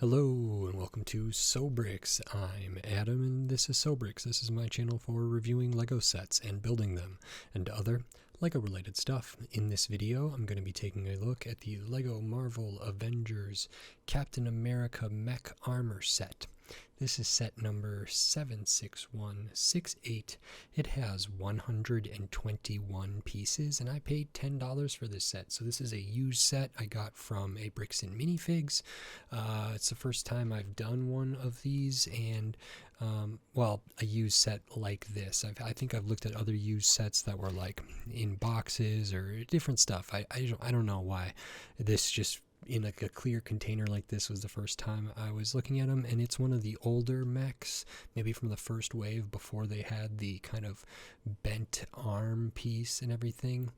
Hello and welcome to Sobrix. I'm Adam and this is Sobrix. This is my channel for reviewing Lego sets and building them and other Lego related stuff. In this video I'm going to be taking a look at the Lego Marvel Avengers Captain America Mech Armor set. This is set number 76168. It has 121 pieces and I paid $10 for this set. So this is a used set I got from a Bricks and Minifigs. It's the first time I've done one of these, and well, a used set like this. I think I've looked at other used sets that were like in boxes or different stuff. I don't know why this just in like a clear container like this was the first time I was looking at them, and it's one of the older mechs, maybe from the first wave before they had the kind of bent arm piece and everything.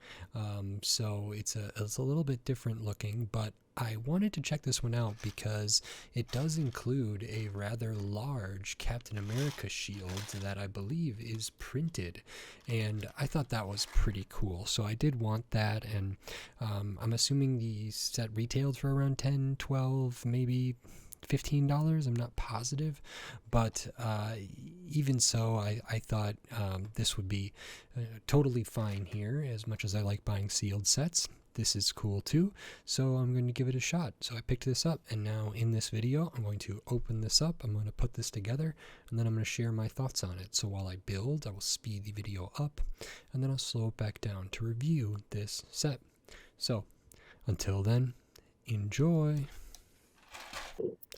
So it's a little bit different looking, but I wanted to check this one out because it does include a rather large Captain America shield that I believe is printed, and I thought that was pretty cool. So I did want that, and I'm assuming the set retailed for around $10, $12, maybe $15. I'm not positive, but even so, I thought this would be totally fine here. As much as I like buying sealed sets, this is cool too, so I'm going to give it a shot. So I picked this up, and now in this video I'm going to open this up, I'm going to put this together, and then I'm going to share my thoughts on it. So while I build, I will speed the video up, and then I'll slow it back down to review this set. So until then, enjoy!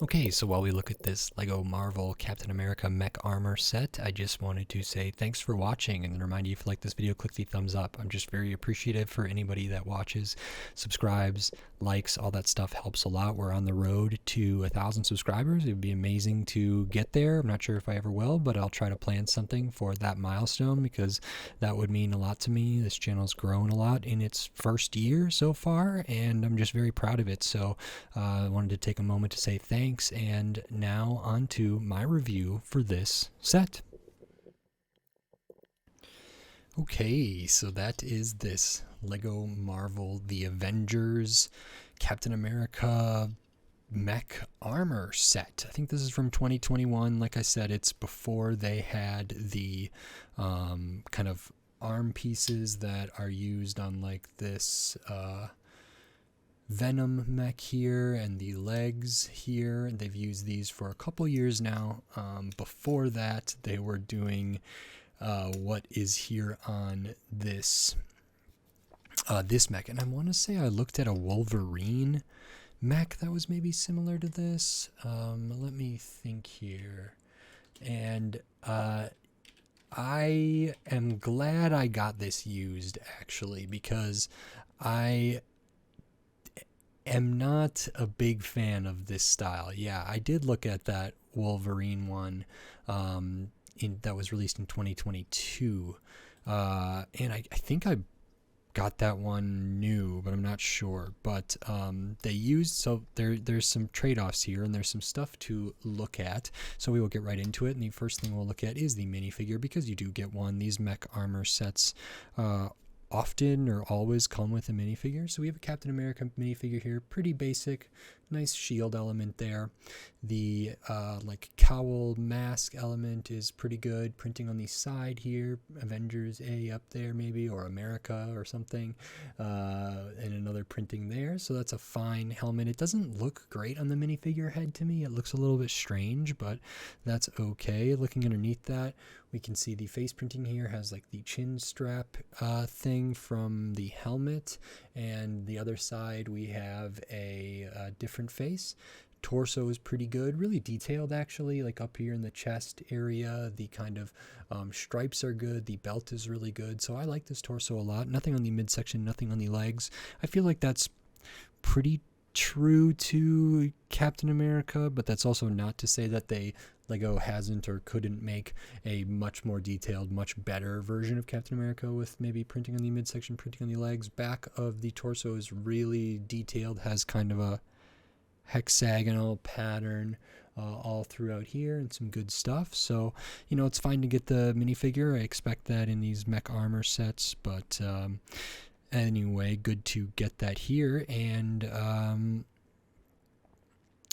Okay, so while we look at this Lego Marvel Captain America Mech Armor set, I just wanted to say thanks for watching and remind you, if you like this video, click the thumbs up. I'm just very appreciative for anybody that watches, subscribes, likes, all that stuff helps a lot. We're on the road to 1,000 subscribers. It would be amazing to get there. I'm not sure if I ever will, but I'll try to plan something for that milestone because that would mean a lot to me. This channel's grown a lot in its first year so far, and I'm just very proud of it. So I wanted to take a moment to say thanks. And now on to my review for this set. Okay, so that is this Lego Marvel The Avengers Captain America Mech Armor set. I think this is from 2021. Like I said, it's before they had the kind of arm pieces that are used on like this Venom mech here and the legs here. They've used these for a couple years now. Before that, they were doing what is here on this this mech, and I want to say I looked at a Wolverine mech that was maybe similar to this. Let me think here, and I am glad I got this used actually, because I am not a big fan of this style. Yeah, I did look at that Wolverine one that was released in 2022, and I think I got that one new, but I'm not sure. But they used, so there's some trade-offs here, and there's some stuff to look at, so we will get right into it. And the first thing we'll look at is the minifigure, because you do get one. These mech armor sets often or always come with a minifigure. So we have a Captain America minifigure here, pretty basic, nice shield element there. The like cowl mask element is pretty good, printing on the side here, Avengers A up there maybe, or America or something, and another printing there. So that's a fine helmet. It doesn't look great on the minifigure head to me. It looks a little bit strange, but that's okay. Looking underneath that, we can see the face printing here has like the chin strap thing from the helmet, and the other side we have a different face. Torso is pretty good, really detailed actually, like up here in the chest area. The kind of stripes are good, the belt is really good, so I like this torso a lot. Nothing on the midsection, nothing on the legs. I feel like that's pretty true to Captain America, but that's also not to say that Lego hasn't or couldn't make a much more detailed, much better version of Captain America with maybe printing on the midsection, printing on the legs. Back of the torso is really detailed, has kind of a hexagonal pattern all throughout here, and some good stuff. So, you know, it's fine to get the minifigure. I expect that in these mech armor sets, but anyway, good to get that here. And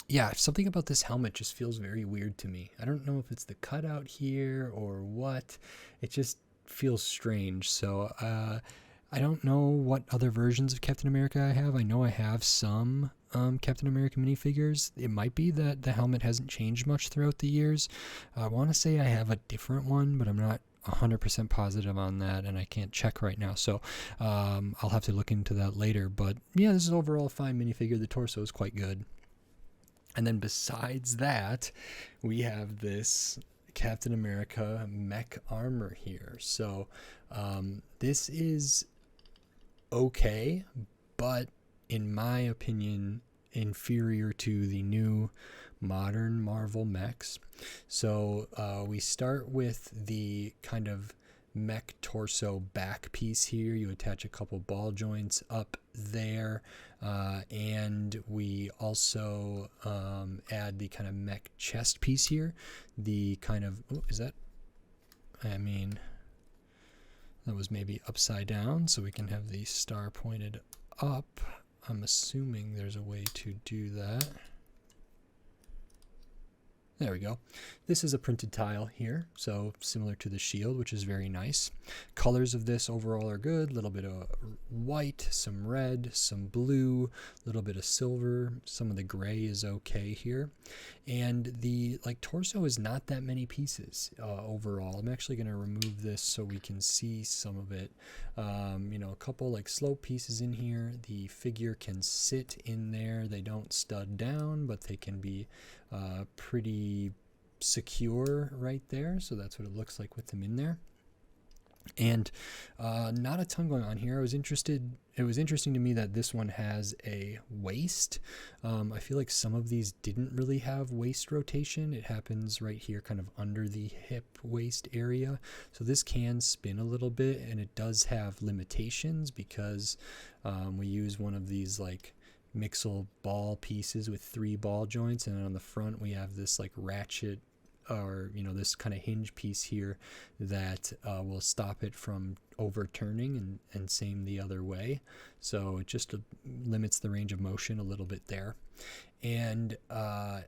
Yeah, something about this helmet just feels very weird to me. I don't know if it's the cutout here or what. It just feels strange. So I don't know what other versions of Captain America I have. I know I have some Captain America minifigures. It might be that the helmet hasn't changed much throughout the years. I want to say I have a different one, but I'm not 100% positive on that, and I can't check right now. So I'll have to look into that later. But yeah, this is overall a fine minifigure. The torso is quite good. And then besides that, we have this Captain America mech armor here. So this is okay, but in my opinion, inferior to the new modern Marvel mechs. So we start with the kind of mech torso back piece here. You attach a couple ball joints up there, and we also add the kind of mech chest piece here. The kind of, oh, is that, I mean, that was maybe upside down, so we can have the star pointed up. I'm assuming there's a way to do that. There we go. This is a printed tile here, so similar to the shield, which is very nice. Colors of this overall are good. A little bit of white, some red, some blue, a little bit of silver. Some of the gray is okay here. And the torso is not that many pieces overall. I'm actually going to remove this so we can see some of it. You know, a couple slope pieces in here. The figure can sit in there. They don't stud down, but they can be pretty secure right there. So that's what it looks like with them in there. And not a ton going on here. It was interesting to me that this one has a waist. I feel like some of these didn't really have waist rotation. It happens right here kind of under the hip waist area. So this can spin a little bit, and it does have limitations because we use one of these Mixel ball pieces with 3 ball joints, and on the front we have this ratchet, or this kind of hinge piece here that will stop it from overturning, and same the other way. So it just limits the range of motion a little bit there. And I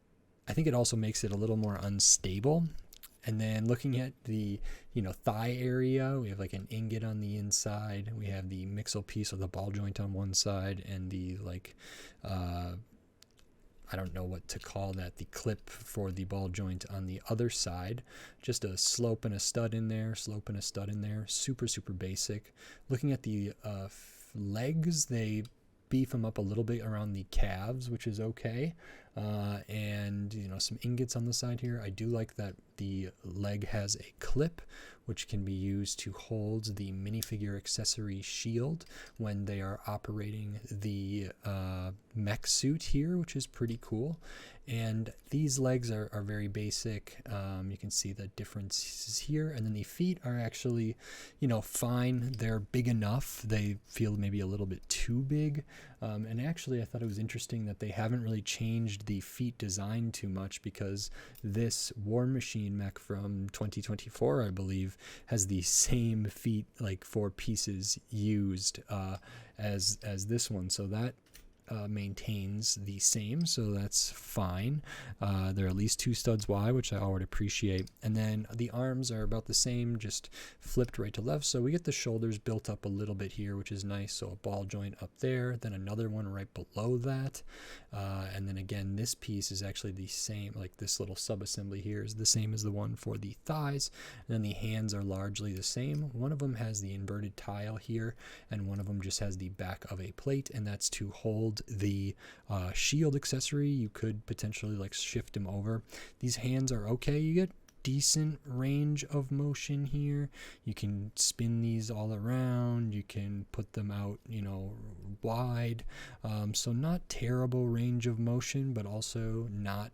think it also makes it a little more unstable. And then looking at the thigh area, we have an ingot on the inside. We have the Mixel piece with the ball joint on one side, and the I don't know what to call that, the clip for the ball joint on the other side. Just a slope and a stud in there, slope and a stud in there. Super, super basic. Looking at the legs, they beef them up a little bit around the calves, which is okay. And some ingots on the side here. I do like that the leg has a clip, which can be used to hold the minifigure accessory shield when they are operating the mech suit here, which is pretty cool. And these legs are very basic. You can see the differences here. And then the feet are actually, fine. They're big enough. They feel maybe a little bit too big. And actually, I thought it was interesting that they haven't really changed the feet design too much, because this War Machine mech from 2024, I believe, has the same feet, 4 pieces used as this one. So that maintains the same, so that's fine. They're at least 2 studs wide, which I already appreciate. And then the arms are about the same, just flipped right to left. So we get the shoulders built up a little bit here, which is nice. So a ball joint up there, then another one right below that. And then again, this piece is actually the same, this little sub-assembly here is the same as the one for the thighs. And then the hands are largely the same. One of them has the inverted tile here, and one of them just has the back of a plate, and that's to hold the shield accessory. You could potentially shift them over. These hands are okay. You get decent range of motion here. You can spin these all around. You can put them out, wide. So not terrible range of motion, but also not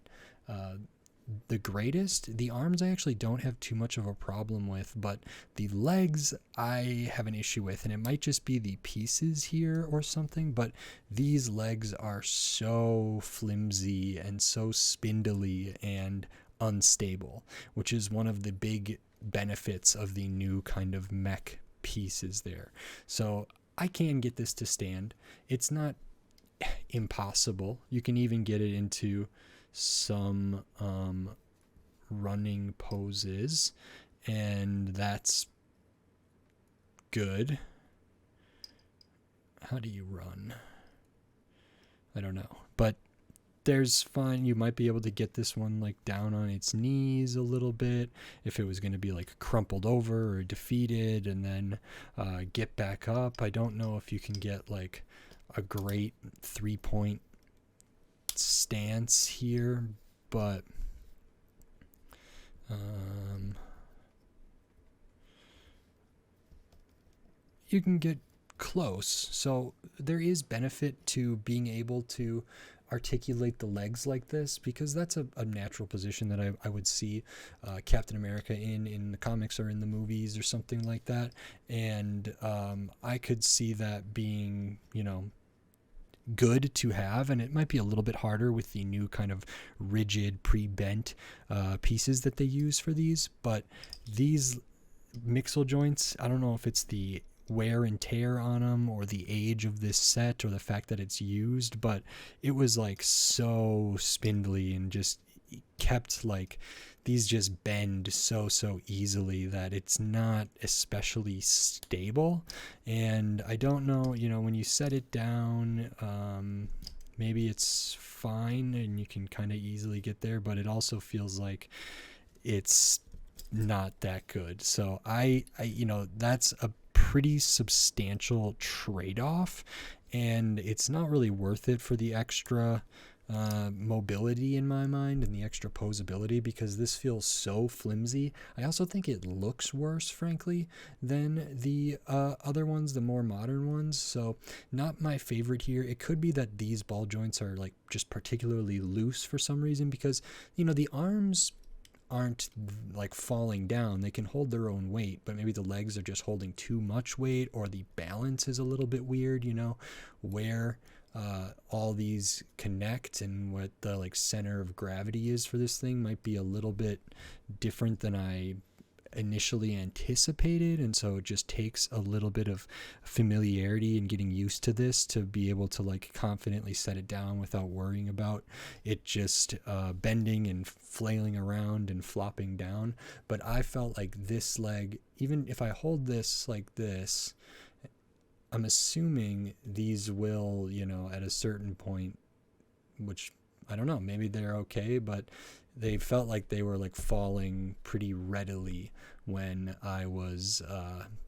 the greatest. The arms I actually don't have too much of a problem with, but the legs I have an issue with, and it might just be the pieces here or something, but these legs are so flimsy and so spindly and unstable, which is one of the big benefits of the new kind of mech pieces there. So I can get this to stand. It's not impossible. You can even get it into some running poses, and that's good. How do you run? I don't know, but there's fine. You might be able to get this one like down on its knees a little bit if it was going to be like crumpled over or defeated, and then get back up. I don't know if you can get like a great 3-point stance here, but you can get close. So there is benefit to being able to articulate the legs like this, because that's a natural position that I would see Captain America in the comics or in the movies or something like that. And I could see that being, good to have, and it might be a little bit harder with the new kind of rigid pre-bent pieces that they use for these. But these mixel joints, I don't know if it's the wear and tear on them or the age of this set or the fact that it's used, but it was like so spindly and just kept like these just bend so easily that it's not especially stable. And I don't know, when you set it down, maybe it's fine and you can kind of easily get there, but it also feels like it's not that good. So I that's a pretty substantial trade-off, and it's not really worth it for the extra mobility in my mind and the extra posability, because this feels so flimsy. I also think it looks worse, frankly, than the other ones, the more modern ones. So not my favorite here. It could be that these ball joints are like just particularly loose for some reason, because the arms aren't like falling down. They can hold their own weight, but maybe the legs are just holding too much weight, or the balance is a little bit weird, where all these connect and what the like center of gravity is for this thing might be a little bit different than I initially anticipated. And so it just takes a little bit of familiarity and getting used to this to be able to like confidently set it down without worrying about it just bending and flailing around and flopping down. But I felt like this leg, even if I hold this like this, I'm assuming these will, at a certain point, which I don't know, maybe they're okay, but they felt like they were like falling pretty readily when I was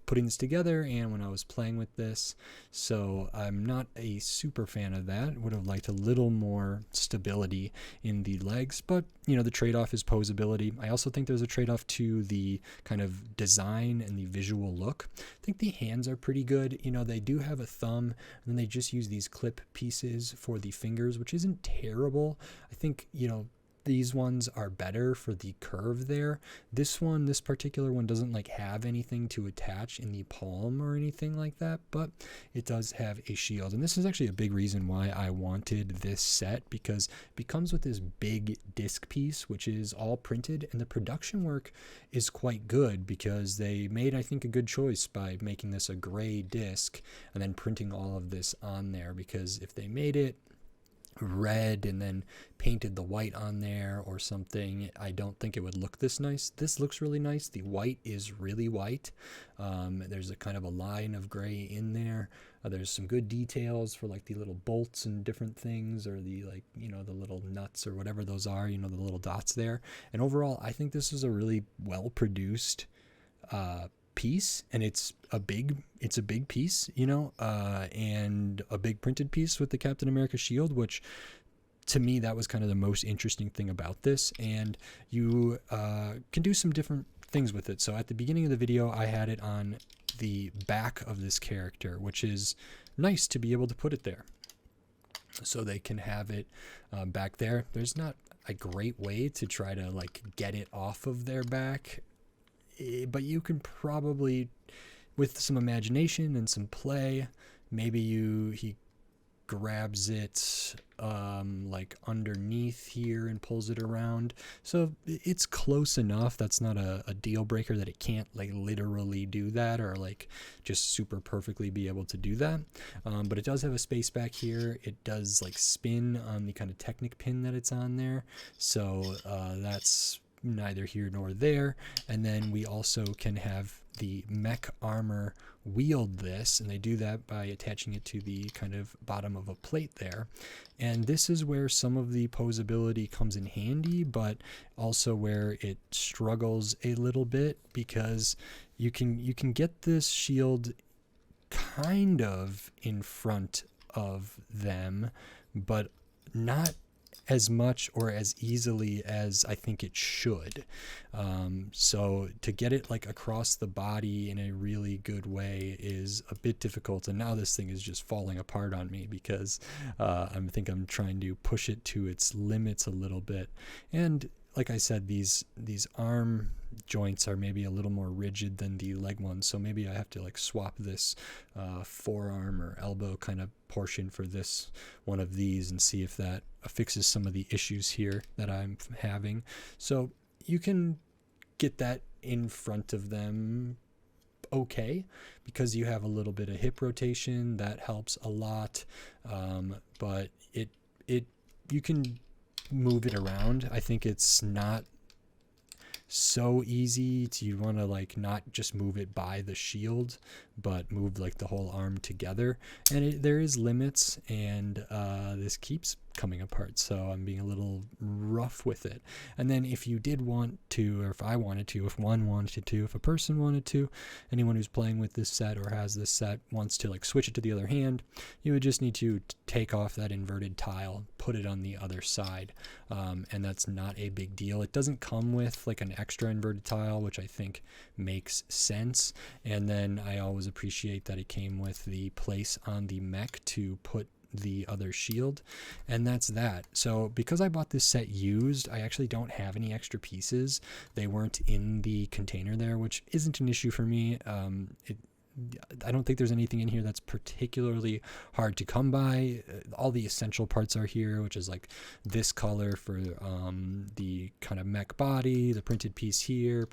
putting this together and when I was playing with this. So I'm not a super fan of that. Would have liked a little more stability in the legs, but the trade-off is posability. I also think there's a trade-off to the kind of design and the visual look. I think the hands are pretty good. They do have a thumb, and then they just use these clip pieces for the fingers, which isn't terrible. I think, these ones are better for the curve there. This particular one doesn't like have anything to attach in the palm or anything like that, but it does have a shield. And this is actually a big reason why I wanted this set, because it comes with this big disc piece, which is all printed, and the production work is quite good, because they made, I think, a good choice by making this a gray disc and then printing all of this on there. Because if they made it red and then painted the white on there or something, I don't think it would look this nice. This looks really nice. The white is really white. There's a kind of a line of gray in there. There's some good details for like the little bolts and different things, or the like, the little nuts or whatever those are, the little dots there. And overall, I think this is a really well produced piece, and it's a big piece, and a big printed piece with the Captain America shield, which to me, that was kind of the most interesting thing about this. And you can do some different things with it. So at the beginning of the video, I had it on the back of this character, which is nice to be able to put it there, so they can have it back there. There's not a great way to try to like get it off of their back, but you can probably, with some imagination and some play, maybe he grabs it like underneath here and pulls it around. So it's close enough. That's not a deal breaker that it can't like literally do that or like just super perfectly be able to do that. But it does have a space back here. It does like spin on the kind of Technic pin that it's on there. So that's neither here nor there. And then we also can have the Mech armor wield this, and they do that by attaching it to the kind of bottom of a plate there. And this is where some of the posability comes in handy, but also where it struggles a little bit, because you can get this shield kind of in front of them, but not as much or as easily as I think it should. So to get it like across the body in a really good way is a bit difficult. And now this thing is just falling apart on me because I think I'm trying to push it to its limits a little bit. And like I said, these arm joints are maybe a little more rigid than the leg ones, so maybe I have to like swap this forearm or elbow kind of portion for this one of these and see if that fixes some of the issues here that I'm having. So you can get that in front of them okay, because you have a little bit of hip rotation that helps a lot, but you can move it around. I think it's not so easy you want to like not just move it by the shield, but move like the whole arm together, and there is limits, and this keeps coming apart, so I'm being a little rough with it. And then if you did want to, or if I wanted to, if one wanted to, if a person wanted to, anyone who's playing with this set or has this set wants to like switch it to the other hand, you would just need to take off that inverted tile, put it on the other side, and that's not a big deal. It doesn't come with like an extra inverted tile, which I think makes sense. And then I always appreciate that it came with the place on the mech to put the other shield, and that's that. So because I bought this set used, I actually don't have any extra pieces. They weren't in the container there, which isn't an issue for me. I don't think there's anything in here that's particularly hard to come by. All the essential parts are here, which is like this color for the kind of mech body, the printed piece here,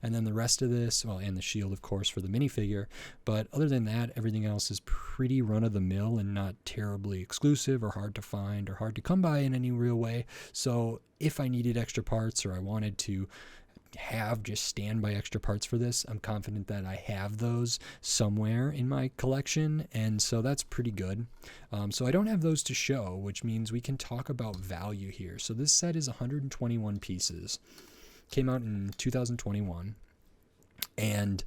and then the rest of this, well, and the shield, of course, for the minifigure. But other than that, everything else is pretty run-of-the-mill and not terribly exclusive or hard to find or hard to come by in any real way. So if I needed extra parts or I wanted to have just standby extra parts for this, I'm confident that I have those somewhere in my collection, and so that's pretty good. So I don't have those to show, which means we can talk about value here. So this set is 121 pieces, came out in 2021, and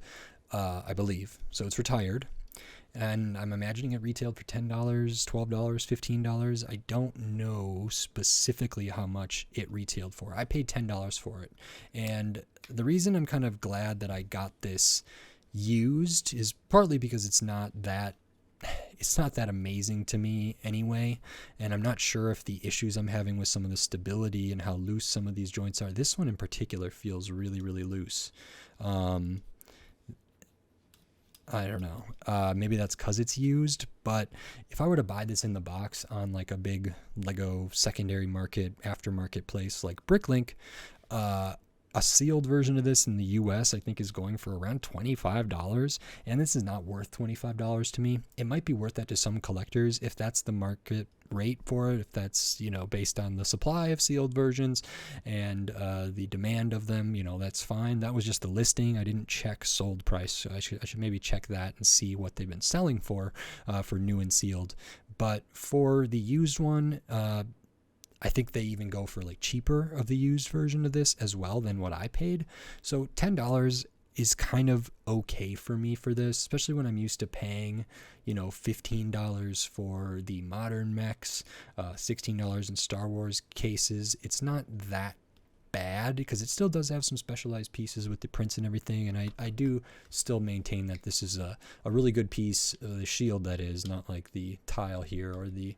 I believe, so it's retired. And I'm imagining it retailed for $10, $12, $15. I don't know specifically how much it retailed for. I paid $10 for it. And the reason I'm kind of glad that I got this used is partly because it's not that amazing to me anyway. And I'm not sure if the issues I'm having with some of the stability and how loose some of these joints are. This one in particular feels really, really loose. I don't know. Maybe that's because it's used, but if I were to buy this in the box on like a big Lego secondary market, aftermarket place like Bricklink, a sealed version of this in the US I think is going for around $25, and this is not worth $25 to me. It might be worth that to some collectors if that's the market rate for it, if that's, you know, based on the supply of sealed versions and the demand of them, you know, that's fine. That was just the listing. I didn't check sold price, so I should maybe check that and see what they've been selling for new and sealed. But for the used one, I think they even go for like cheaper of the used version of this as well than what I paid. So $10 is kind of okay for me for this, especially when I'm used to paying, you know, $15 for the modern mechs, $16 in Star Wars cases. It's not that bad because it still does have some specialized pieces with the prints and everything, and I do still maintain that this is a really good piece, the shield that is, not like the tile here or the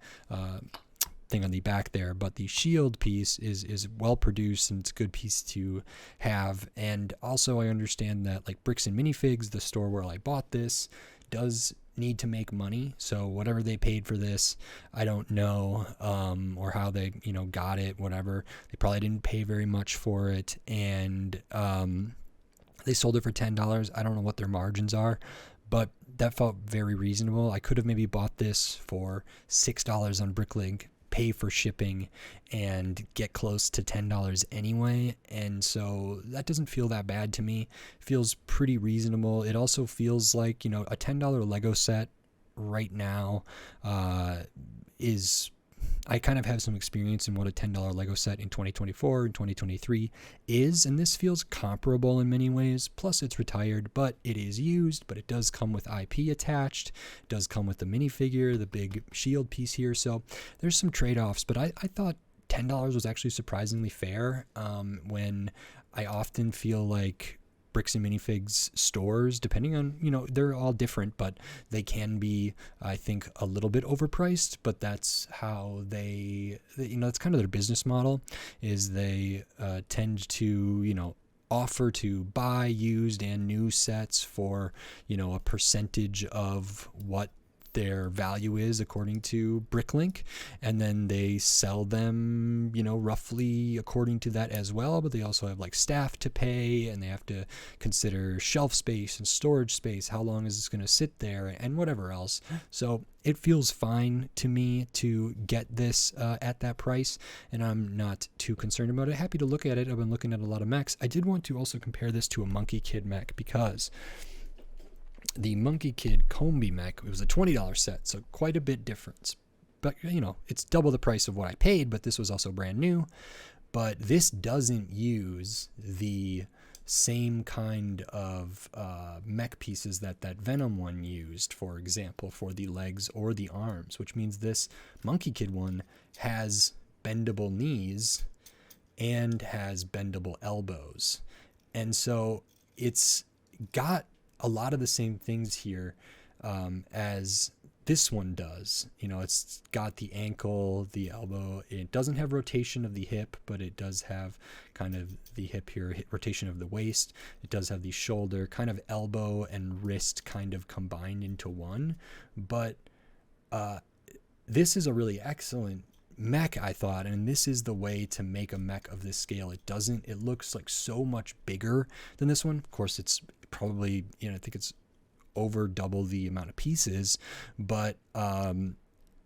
thing on the back there, but the shield piece is well produced and it's a good piece to have. And also I understand that like Bricks and Minifigs, the store where I bought this, does need to make money, so whatever they paid for this, I don't know, or how they, got it, whatever. They probably didn't pay very much for it, and they sold it for $10. I don't know what their margins are, but that felt very reasonable. I could have maybe bought this for $6 on Bricklink, pay for shipping, and get close to $10 anyway, and so that doesn't feel that bad to me. It feels pretty reasonable. It also feels like, a $10 Lego set right now is, I kind of have some experience in what a $10 Lego set in 2024 and 2023 is, and this feels comparable in many ways. Plus, it's retired, but it is used, but it does come with IP attached. It does come with the minifigure, the big shield piece here, so there's some trade-offs, but I thought $10 was actually surprisingly fair, when I often feel like Bricks and Minifigs stores, depending on, they're all different, but they can be, I think, a little bit overpriced, but that's how that's kind of their business model, is they tend to, offer to buy used and new sets for, a percentage of what their value is according to Bricklink, and then they sell them, roughly according to that as well. But they also have like staff to pay, and they have to consider shelf space and storage space, how long is this going to sit there, and whatever else. So it feels fine to me to get this at that price, and I'm not too concerned about it. Happy to look at it. I've been looking at a lot of mechs. I did want to also compare this to a Monkie Kid mech, because the Monkie Kid Combi mech, it was a $20 set, so quite a bit difference. But, it's double the price of what I paid, but this was also brand new. But this doesn't use the same kind of mech pieces that Venom one used, for example, for the legs or the arms, which means this Monkie Kid one has bendable knees and has bendable elbows. And so it's got a lot of the same things here as this one does. It's got the ankle, the elbow. It doesn't have rotation of the hip, but it does have kind of the hip here, rotation of the waist. It does have the shoulder, kind of elbow and wrist kind of combined into one. But this is a really excellent mech, I thought, and this is the way to make a mech of this scale. It looks like so much bigger than this one. Of course, it's probably, I think it's over double the amount of pieces, but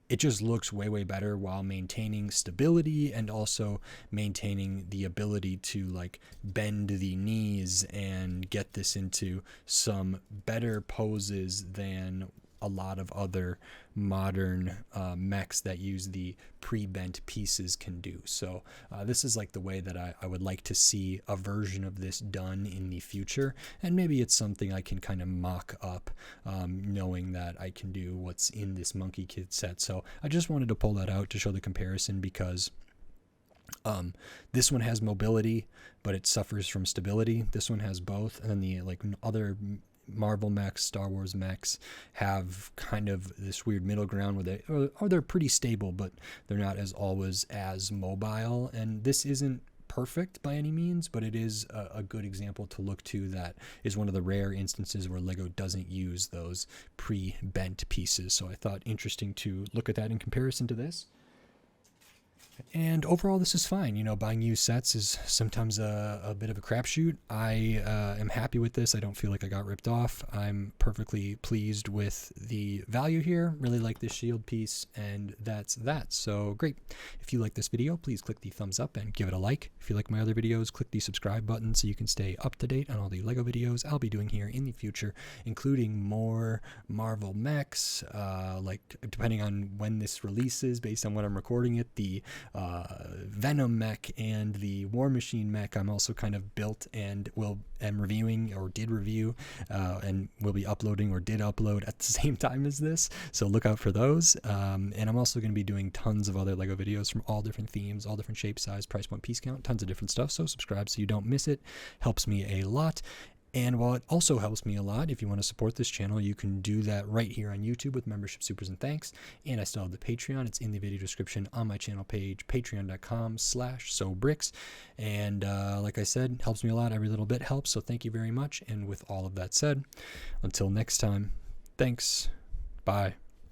it just looks way better while maintaining stability and also maintaining the ability to like bend the knees and get this into some better poses than a lot of other modern mechs that use the pre-bent pieces can do. So this is like the way that I would like to see a version of this done in the future, and maybe it's something I can kind of mock up, knowing that I can do what's in this Monkie Kid set. So I just wanted to pull that out to show the comparison, because this one has mobility, but it suffers from stability. This one has both, and then the other Marvel mechs, Star Wars mechs have kind of this weird middle ground where they're pretty stable, but they're not always as mobile. And this isn't perfect by any means, but it is a good example to look to. That is one of the rare instances where Lego doesn't use those pre-bent pieces. So I thought interesting to look at that in comparison to this. And overall, this is fine. Buying used sets is sometimes a bit of a crapshoot. I am happy with this. I don't feel like I got ripped off. I'm perfectly pleased with the value here. Really like this shield piece, and that's that. So great. If you like this video, please click the thumbs up and give it a like. If you like my other videos, click the subscribe button so you can stay up to date on all the Lego videos I'll be doing here in the future, including more Marvel mechs, depending on when this releases, based on when I'm recording it, the Venom mech and the War Machine mech I'm also kind of built and am reviewing, or did review, and will be uploading or did upload at the same time as this, so look out for those. And I'm also going to be doing tons of other Lego videos from all different themes, all different shape, size, price point, piece count, tons of different stuff, so subscribe so you don't miss it. Helps me a lot. And while it also helps me a lot, if you want to support this channel, you can do that right here on YouTube with membership supers and thanks. And I still have the Patreon. It's in the video description on my channel page, patreon.com/sobricks. And like I said, helps me a lot. Every little bit helps. So thank you very much. And with all of that said, until next time, thanks. Bye.